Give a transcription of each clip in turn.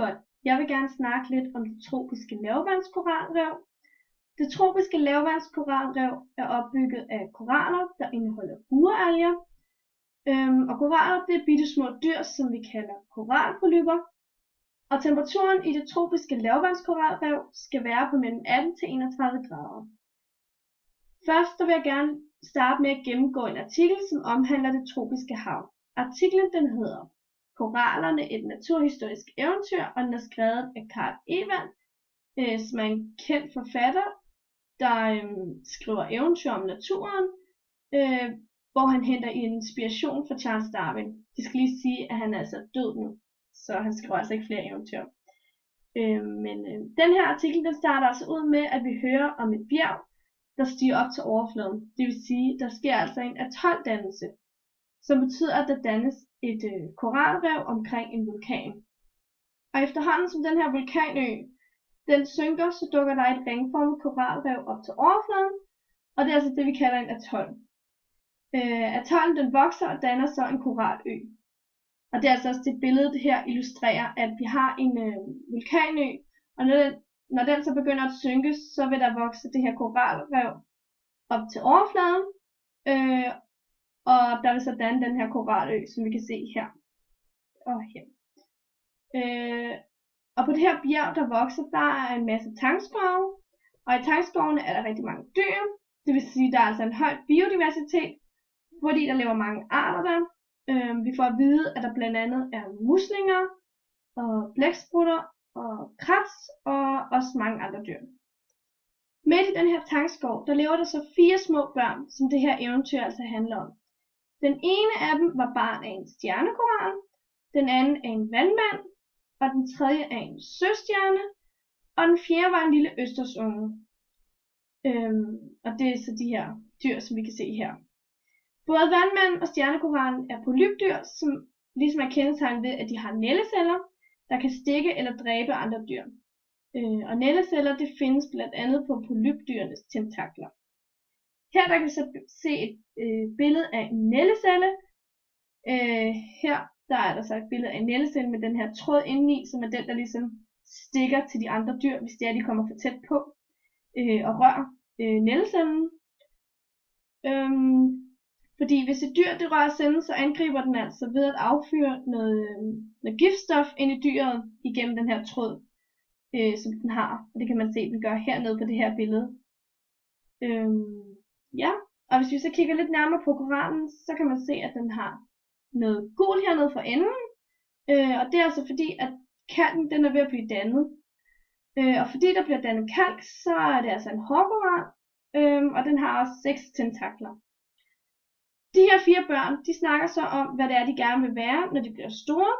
Godt. Jeg vil gerne snakke lidt om det tropiske lavvandskoralrev. Det tropiske lavvandskoralrev er opbygget af koraller, der indeholder uralger. Og koraller, det er bittesmå dyr, som vi kalder koralpolypper. Og temperaturen i det tropiske lavvandskoralrev skal være på mellem 18 til 31 grader. Først vil jeg gerne starte med at gennemgå en artikel, som omhandler det tropiske hav. Artiklen den hedder Korallerne, et naturhistorisk eventyr, og den er skrevet af Karl Ewald, som er en kendt forfatter, der skriver eventyr om naturen, hvor han henter inspiration fra Charles Darwin. Det skal lige sige, at han er altså død nu, så han skriver altså ikke flere eventyr. Men den her artikel den starter altså ud med, at vi hører om et bjerg, der stiger op til overfladen. Det vil sige, der sker altså en atoldannelse, som betyder, at der dannes et koralrev omkring en vulkan. Og efterhånden som den her vulkanø den synker, så dukker der et ringformet koralrev op til overfladen, og det er altså det, vi kalder en atol. Atollen den vokser og danner så en koralø. Og det er altså også det billede, det her illustrerer, at vi har en vulkanø, og når den så begynder at synke, så vil der vokse det her koralrev op til overfladen, og der vil så danne den her koralø, som vi kan se her og her. Og på det her bjerg, der vokser, der er en masse tangskove, og i tangskovene er der rigtig mange dyr. Det vil sige, der er altså en høj biodiversitet, fordi der lever mange arter der. Vi får at vide, at der blandt andet er muslinger, og blæksprutter, og krebs, og også mange andre dyr. Midt i den her tangskov, der lever der så 4 små børn, som det her eventyr altså handler om. Den ene af dem var barn af en stjernekoral, den anden af en vandmand, og den tredje af en søstjerne, og den fjerde var en lille østersunge. Og det er så de her dyr, som vi kan se her. Både vandmanden og stjernekorallen er polypdyr, som ligesom er kendetegnet ved, at de har nældeceller, der kan stikke eller dræbe andre dyr. Og nældeceller det findes blandt andet på polypdyrenes tentakler. Her der kan vi så se et billede af en nældecelle. Her der er der så et billede af en nældecelle med den her tråd indeni, som er den, der ligesom stikker til de andre dyr, hvis det er, de kommer for tæt på og rører nældecellen. Fordi hvis et dyr det rører cellen, så angriber den altså ved at affyre noget giftstof ind i dyret igennem den her tråd, som den har. Og det kan man se, den gør hernede på det her billede. Ja, og hvis vi så kigger lidt nærmere på korallen, så kan man se, at den har noget gult hernede for enden. Og det er altså fordi, at kalken den er ved at blive dannet. Og fordi der bliver dannet kalk, så er det altså en hårkoral, og den har også 6 tentakler. De her 4 børn, de snakker så om, hvad det er, de gerne vil være, når de bliver store.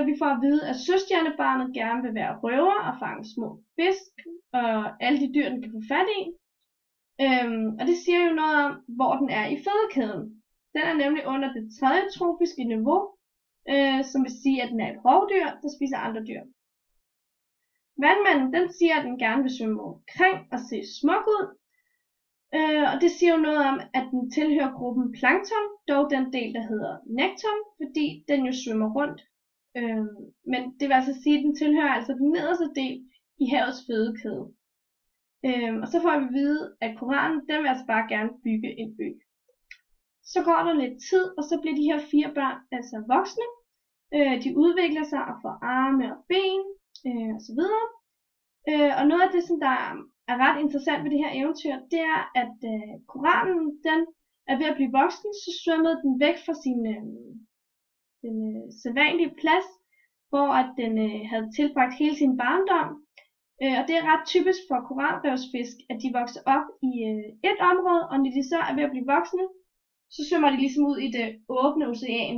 Vi får at vide, at søstjernebarnet gerne vil være røver og fange små fisk, og alle de dyr, den kan få fat i. Og det siger jo noget om, hvor den er i fødekæden. Den er nemlig under det 3. tropiske niveau, som vil sige, at den er et rovdyr, der spiser andre dyr. Vandmanden, den siger, at den gerne vil svømme omkring og se smuk ud. Og det siger jo noget om, at den tilhører gruppen plankton, dog den del, der hedder nekton, fordi den jo svømmer rundt. Men det vil altså sige, at den tilhører altså den nederste del i havets fødekæde. Og så får vi at vide, at korallen, den vil altså bare gerne bygge en ø. Så går der lidt tid, og så bliver de her 4 børn altså voksne. De udvikler sig og får arme og ben osv. Og noget af det, som der er ret interessant ved det her eventyr, det er, at korallen den er ved at blive voksen, så svømmede den væk fra sin den sædvanlige plads, hvor at den havde tilbragt hele sin barndom. Og det er ret typisk for koralrevsfisk, at de vokser op i et område, og når de så er ved at blive voksne, så svømmer de ligesom ud i det åbne ocean.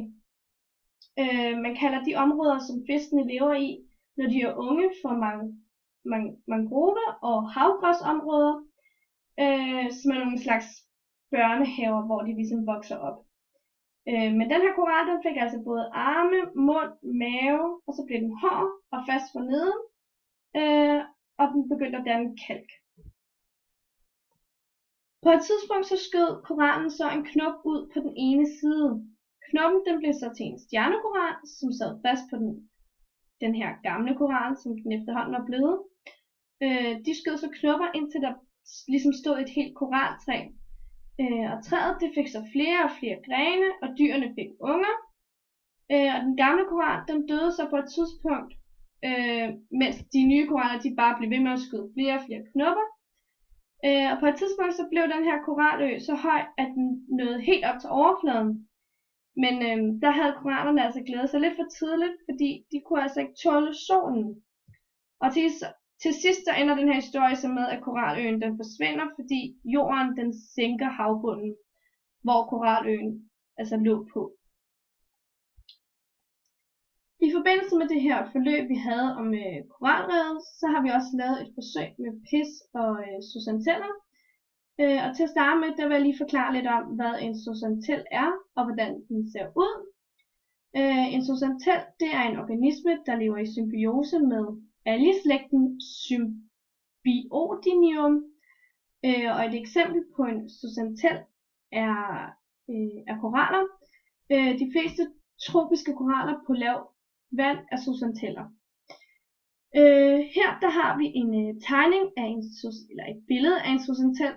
Man kalder de områder, som fiskene lever i, når de er unge, for mangrove- og havgræsområder, som er nogle slags børnehaver, hvor de ligesom vokser op. Men den her koral, den fik altså både arme, mund, mave, og så blev den hård og fast for neden, og den begyndte at danne kalk. På et tidspunkt så skød korallen så en knop ud på den ene side. Knoppen den blev så til en stjernekoral, som sad fast på den den her gamle koral, som den efterhånden var blevet. De skød så knopper, indtil der ligesom stod et helt koraltræ. Og træet det fik så flere og flere grene, og dyrene fik unger. Og den gamle koral, den døde så på et tidspunkt, mens de nye koraller, de bare blev ved med at skyde flere og flere knopper. Og på et tidspunkt, så blev den her koralø så høj, at den nåede helt op til overfladen. Men der havde korallerne altså glædet sig lidt for tidligt, fordi de kunne altså ikke tåle solen. Og til sidst så ender den her historie så med, at koraløen den forsvinder, fordi jorden den sænker havbunden, hvor koraløen altså lå på. I forbindelse med det her forløb, vi havde om koralrevet, så har vi også lavet et forsøg med pis og zooxanteller. Og til at starte med, der vil jeg lige forklare lidt om, hvad en zooxantel er, og hvordan den ser ud. En zooxantel, det er en organisme, der lever i symbiose med algeslægten Symbiodinium. Og et eksempel på en zooxantel er koraller. De fleste tropiske koraller på lav vand er zooxanteller. Her der har vi en tegning af et billede af en zooxantel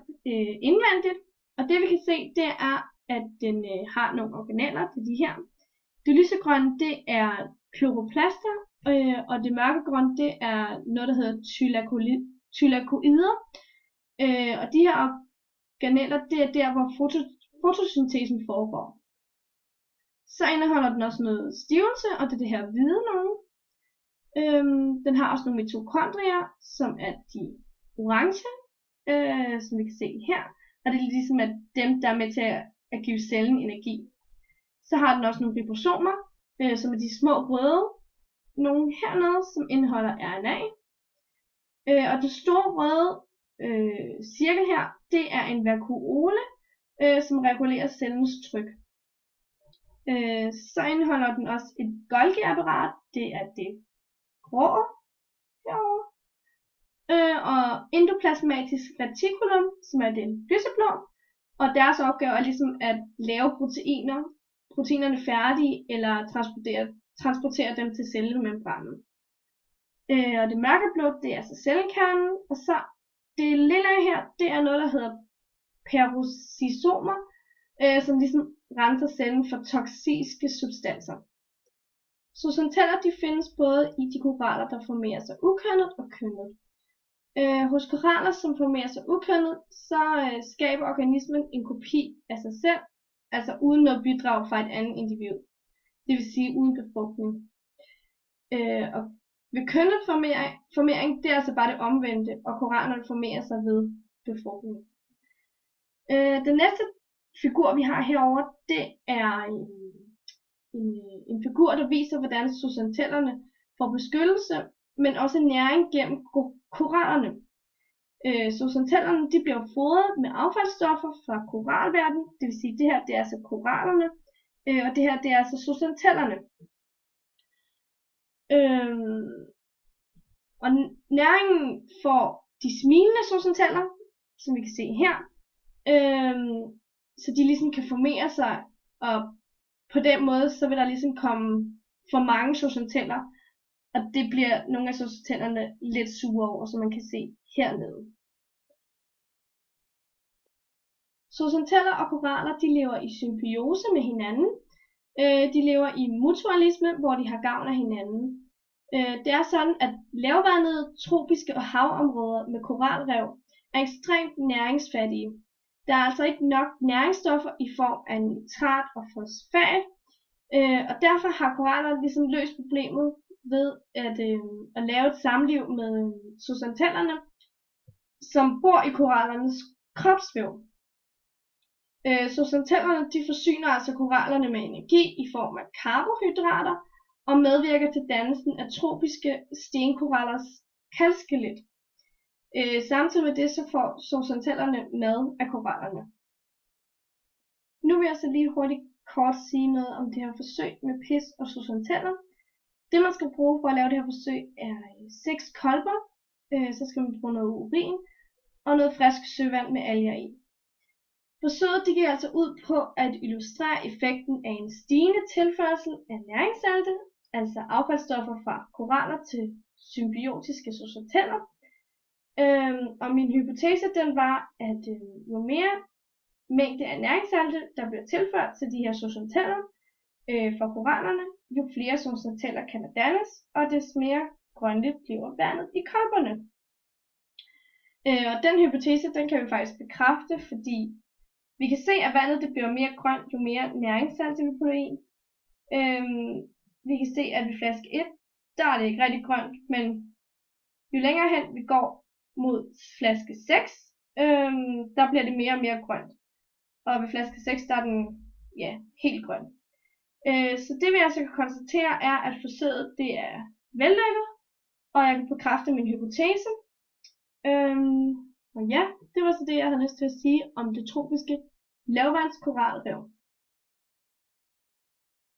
indvendigt, og det vi kan se, det er, at den har nogle organeller, det er de her. Det lysegrønne, det er kloroplaster, og det mørkegrønne, det er noget, der hedder thylakoider. Og de her organeller, det er der, hvor fotosyntesen foregår. Så indeholder den også noget stivelse, og det er det her hvide nogle. Den har også nogle mitokondrier, som er de orange, som vi kan se her. Og det er ligesom at dem, der er med til at give cellen energi. Så har den også nogle ribosomer, som er de små røde. Nogle hernede, som indeholder RNA. Og det store røde cirkel her, det er en vakuole, som regulerer cellens tryk. Så indeholder den også et Golgi-apparat, det er det grå herovre. Og endoplasmatisk reticulum, som er det lyseblå. Og deres opgave er ligesom at lave proteinerne færdige, eller transportere dem til cellemembranen. Og det mørkeblå, det er altså cellekernen. Og så det lille her, det er noget, der hedder peroxisomer, som ligesom renser cellen for toksiske substanser. Zooxanteller de findes både i de koraller, der formerer sig ukønnet og kønnet. Hos koraller, som formerer sig ukønnet, så skaber organismen en kopi af sig selv, altså uden noget bidrag fra et andet individ. Det vil sige uden befrugtning. Og ved kønnet formering, det er altså bare det omvendte, og korallerne formerer sig ved befrugtning. Den næste figur, vi har herovre, det er en figur, der viser, hvordan zooxantellerne får beskyttelse, men også næring gennem korallerne. Zooxantellerne de bliver fodret med affaldsstoffer fra koralverdenen, det vil sige, det her det er altså korallerne, og det her det er altså zooxantellerne. Og næringen får de smilende zooxanteller, som vi kan se her, så de ligesom kan formere sig, og på den måde så vil der ligesom komme for mange zooxanteller, og det bliver nogle af zooxantellerne lidt sure over, som man kan se hernede. Zooxanteller og koraller de lever i symbiose med hinanden. De lever i mutualisme, hvor de har gavn af hinanden. Det er sådan, at lavvandede, tropiske og havområder med koralrev er ekstremt næringsfattige. Der er altså ikke nok næringsstoffer i form af nitrat og fosfat, og derfor har koraller ligesom løst problemet ved at lave et samliv med zooxantellerne, som bor i korallernes kropsvæv. Zooxantellerne de forsyner altså korallerne med energi i form af karbohydrater og medvirker til dannelsen af tropiske stenkorallers kalkskelet. Samtidig med det så får zooxantellerne mad af korallerne. Nu vil jeg så lige hurtigt kort sige noget om det her forsøg med pis og zooxanteller. Det man skal bruge for at lave det her forsøg er 6 kolber, så skal man bruge noget urin og noget frisk søvand med alger i. Forsøget det gik altså ud på at illustrere effekten af en stigende tilførsel af næringssalte altså affaldsstoffer fra koraller til symbiotiske zooxanteller. Og min hypotese den var, at jo mere mængde af næringssalte, der bliver tilført til de her zooxanteller fra korallerne, jo flere zooxanteller kan der dannes, og des mere grønligt bliver vandet i kopperne. Og den hypotese, den kan vi faktisk bekræfte, fordi vi kan se, at vandet det bliver mere grønt, jo mere næringssalte vi putter i. Vi kan se, at ved flaske 1, der er det ikke rigtig grønt, men jo længere hen vi går mod flaske 6, der bliver det mere og mere grønt. Og ved flaske 6, der er den helt grøn. Så det vi altså kan konstatere er, at forsøget det er vellykket, og jeg kan bekræfte min hypotese. Og ja, det var så det, jeg havde lyst til at sige om det tropiske lavvandskoralrev.